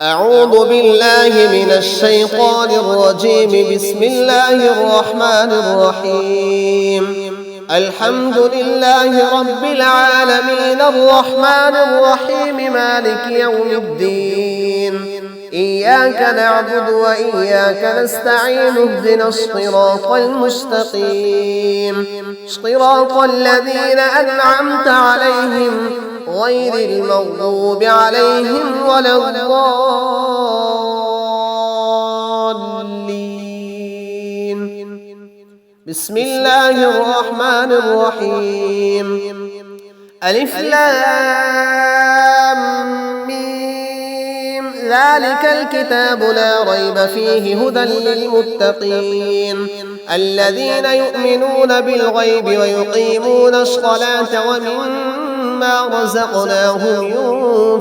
أعوذ بالله من الشيطان الرجيم. بسم الله الرحمن الرحيم. الحمد لله رب العالمين الرحمن الرحيم مالك يوم الدين. إياك نعبد وإياك نستعين. اهدنا الصراط المستقيم صراط الذين أنعمت عليهم غير المغضوب عليهم ولا الضالين. بسم الله الرحمن الرحيم. ألف لام ميم. ذلك الكتاب لا ريب فيه هدى للمتقين الذين يؤمنون بالغيب ويقيمون الصلاة ومما رزقناهم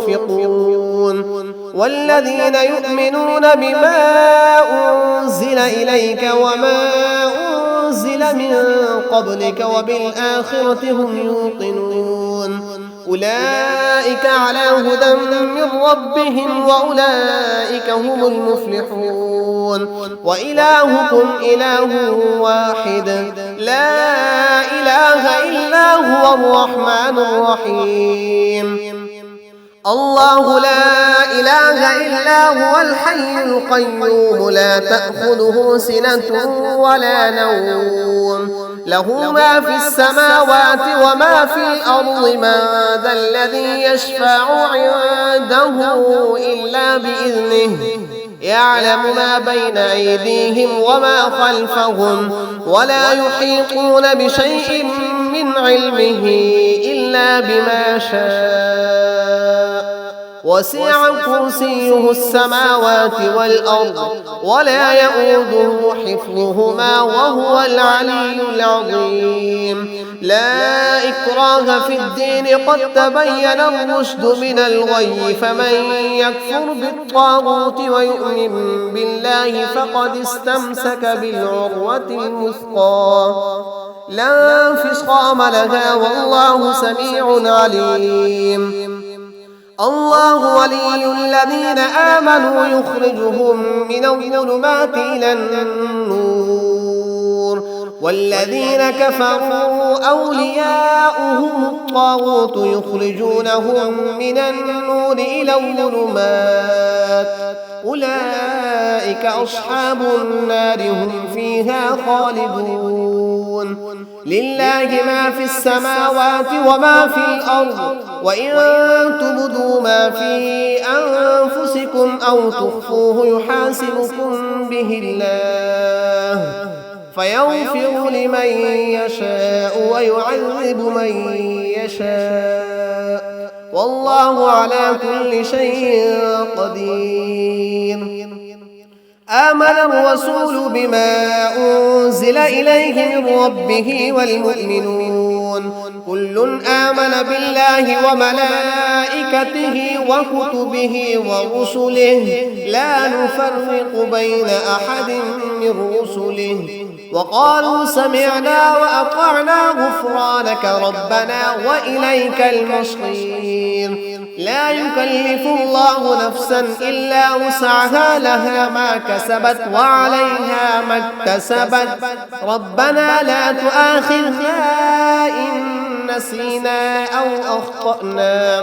ينفقون والذين يؤمنون بما أنزل إليك وما أنزل من قبلك وبالآخرة هم يوقنون أولئك على هدى من ربهم وأولئك هم المفلحون. وإلهكم إله واحد لا إله إلا هو الرحمن الرحيم. الله لا إله إلا هو الحي القيوم لا تأخذه سنة ولا نوم له ما في السماوات وما في الأرض. من ذا الذي يشفع عنده إلا بإذنه يعلم ما بين أيديهم وما خلفهم ولا يحيطون بشيء من علمه إلا بما شاء. وسع كرسيه السماوات والأرض ولا يؤوده حفظهما وهو العلي العظيم. لا إكراه في الدين قد تبين الرشد من الغي فمن يكفر بالطاغوت ويؤمن بالله فقد استمسك بالعروة الوثقى لا انفصام لها والله سميع عليم. الله ولي الذين آمنوا يخرجهم من الظلمات إلى النور والذين كفروا أولياؤهم الطاغوت يخرجونهم من النور إلى الظلمات أولئك أصحاب النار هم فيها خالدون. لله ما في السماوات وما في الأرض وإن تبدوا ما في أنفسكم أو تخفوه يحاسبكم به الله فيغفر لمن يشاء ويعذب من يشاء والله على كل شيء قدير. آمن الرسول بما أنزل إليه من ربه والمؤمنون كل آمن بالله وملائكته وكتبه ورسله لا نفرق بين أحد من رسله وقالوا سمعنا وأطعنا غفرانك ربنا وإليك المصير. لا يكلف الله نفسا إلا وسعها لها ما كسبت وعليها ما اكتسبت ربنا لا تؤاخذنا إن نسينا أو أخطأنا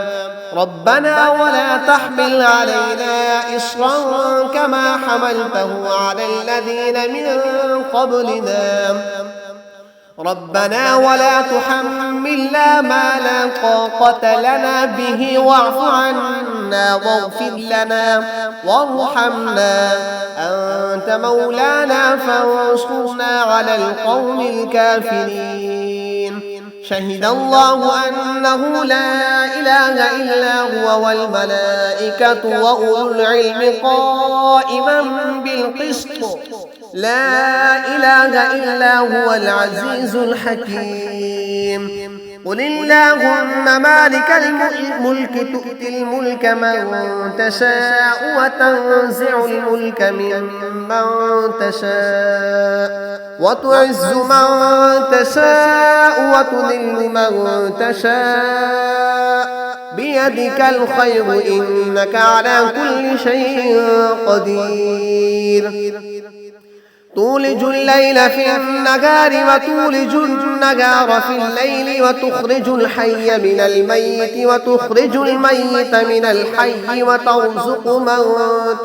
ربنا ولا تحمل علينا إصرا كما حملته على الذين من قبلنا ربنا ولا تحملنا ما لا طاقة لنا به واعف عنا واغفر لنا وارحمنا أنت مولانا فانصرنا على القوم الكافرين. شهد الله أنه لا إله إلا هو والملائكة وأولو العلم قائما بالقسط لا إله إلا هو العزيز الحكيم. قل اللهم مالك الملك تؤتي الملك من تشاء وتنزع الملك ممن تشاء وتعز من تشاء وتذل من تشاء بيدك الخير إنك على كل شيء قدير تولج الليل في النهار وتولج النهار في الليل وتخرج الحي من الميت وتخرج الميت من الحي وترزق من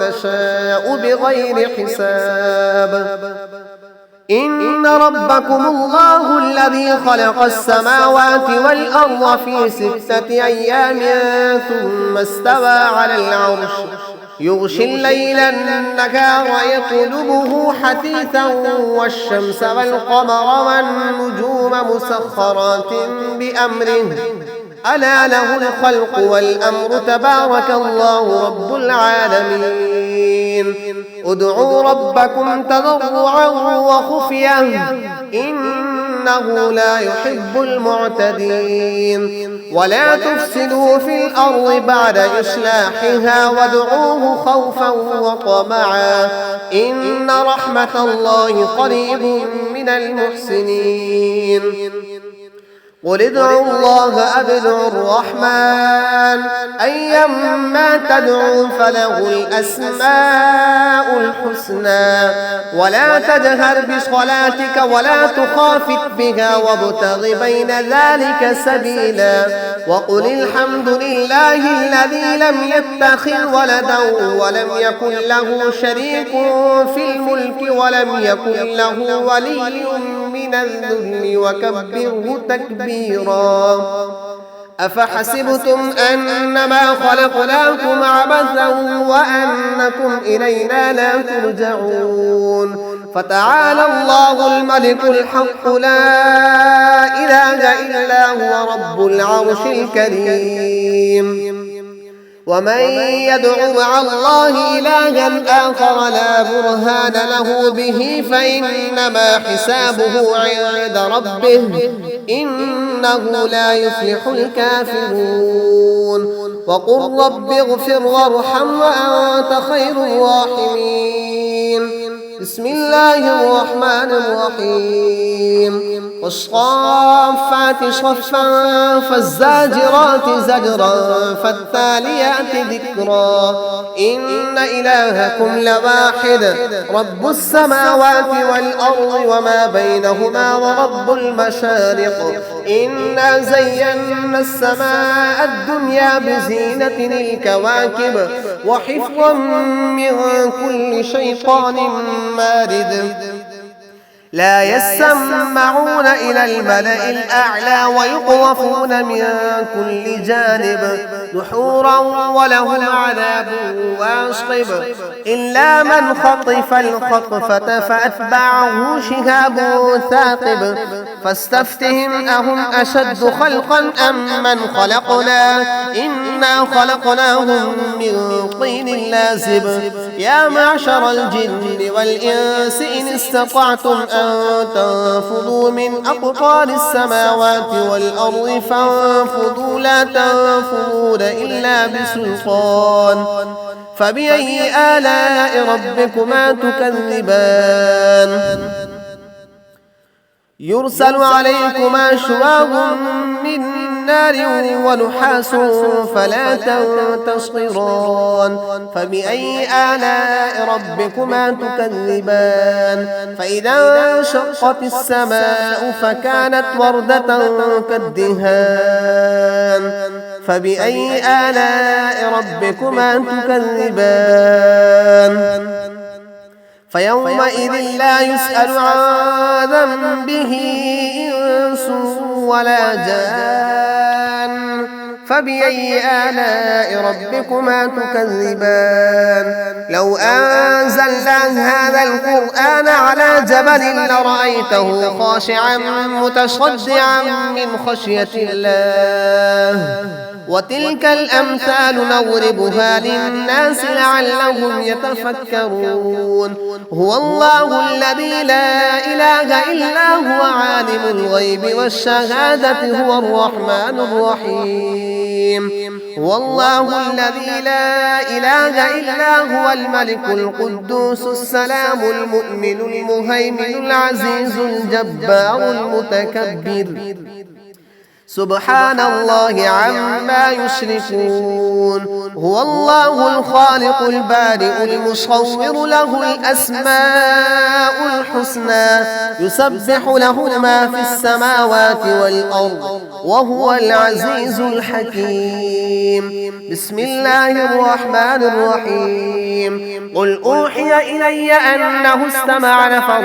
تشاء بغير حساب إن ربكم الله الذي خلق السماوات والأرض في 6 أيام ثم استوى على العرش يغشي الليل النهار يطلبه حثيثا والشمس والقمر والنجوم مسخرات بأمره ألا له الخلق والأمر تبارك الله رب العالمين ادعوا ربكم تضرعا وخفيا إنه لا يحب المعتدين ولا تفسدوا في الأرض بعد إصلاحها وادعوه خوفا وطمعا إن رحمة الله قريب من المحسنين قل ادعوا الله أو ادعوا الرحمن أيما تدعوا فله الأسماء الحسنى ولا تجهر بصلاتك ولا تخافت بها وابتغ بين ذلك سبيلا وقل الحمد لله الذي لم يتخذ ولدا ولم يكن له شريك في الملك ولم يكن له ولي من الذل وكبره تكبيرا أفحسبتم أنما خلقناكم عبثا وأنكم إلينا لا ترجعون فتعالى الله الملك الحق لا إله إلا هو رب العرش الكريم ومن يدع مع الله إلها آخر لا برهان له به فإنما حسابه عند ربه إنه لا يفلح الكافرون وقل رب اغفر وارحم وأنت خير الراحمين بسم الله الرحمن الرحيم والصافات صفا فالزاجرات زجرا فالتاليات ذكرا إن إلهكم لواحد رب السماوات والأرض وما بينهما ورب المشارق إنا زينا السماء الدنيا بزينة الكواكب وحفظا من كل شيطان مارد لا يسمعون إلى الملأ الأعلى ويقذفون من كل جانب دحورا ولهم عذاب واصب إلا من خطف الخطفة فأتبعه شهاب ثاقب فاستفتهم أهم أشد خلقا أم من خلقنا إنا خلقناهم من طين لازب يا معشر الجن والإنس إن استطعتم أن تنفذوا من أقطار السماوات والأرض فانفذوا لا تنفذون إلا بسلطان فبأي آلاء ربكما تكذبان يرسل عليكما شواظ من نار ونحاس فلا تنتصران فبأي آلاء ربكما تكذبان فإذا انشقت السماء فكانت وردة كالدهان فبأي آلاء ربكما تكذبان فيومئذ لا يسأل عن ذنبه إنس ولا جان فبأي آلاء ربكما تكذبان لو أنزلنا هذا القرآن على جبل لرأيته خاشعا متصدعا من خشية الله وتلك الأمثال نضربها للناس لعلهم يتفكرون هو الله الذي لا إله إلا هو عالم الغيب والشهادة هو الرحمن الرحيم هو الله الذي لا إله إلا هو الملك القدوس السلام المؤمن المهيمن العزيز الجبار المتكبر سبحان الله عما يشركون هو الله الخالق البارئ المصور له الأسماء الحسنى يسبح له ما في السماوات والأرض وهو العزيز الحكيم بسم الله الرحمن الرحيم قل أوحي إلي أنه استمع نفر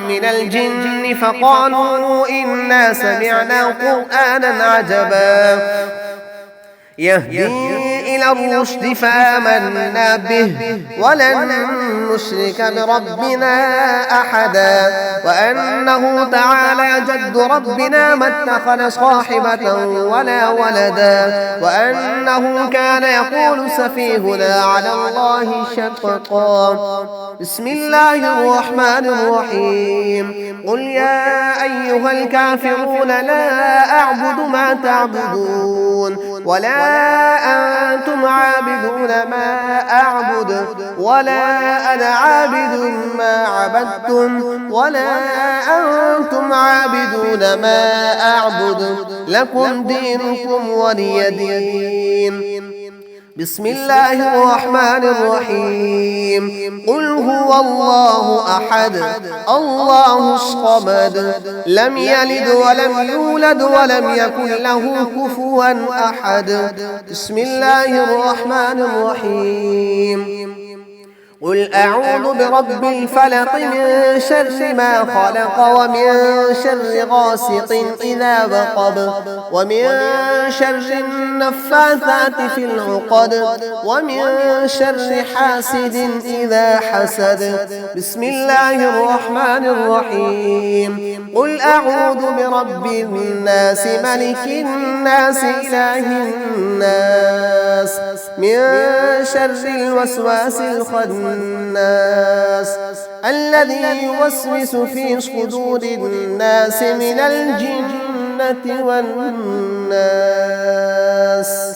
من الجن فقالوا إنا سمعنا قرآنا عجبا يهدي إلى الرشد فآمنا به ولن نشرك بربنا أحدا وأنه تعالى جد ربنا ما اتخذ صاحبة ولا ولدا وأنه كان يقول سفيهنا على الله شططا بسم الله الرحمن الرحيم قل يا أيها الكافرون لا أعبد ما تعبدون ولا أنتم عابدون ما أعبد ولا أنا عابد ما عبدتم ولا أنتم عابدون ما أعبد لكم دينكم ولي دين بسم الله الرحمن الرحيم قل هو الله أحد الله الصمد لم يلد ولم يولد ولم يكن له كفوا أحد بسم الله الرحمن الرحيم قل أعوذ برب الفلق من شر ما خلق ومن شر غاسق إذا وقب ومن شر النفاثات في العقد ومن شر حاسد إذا حسد بسم الله الرحمن الرحيم قل أعوذ برب الناس ملك الناس إله الناس من شر الوسواس الخناس الذي يوسوس في صدور الناس من الجنة والناس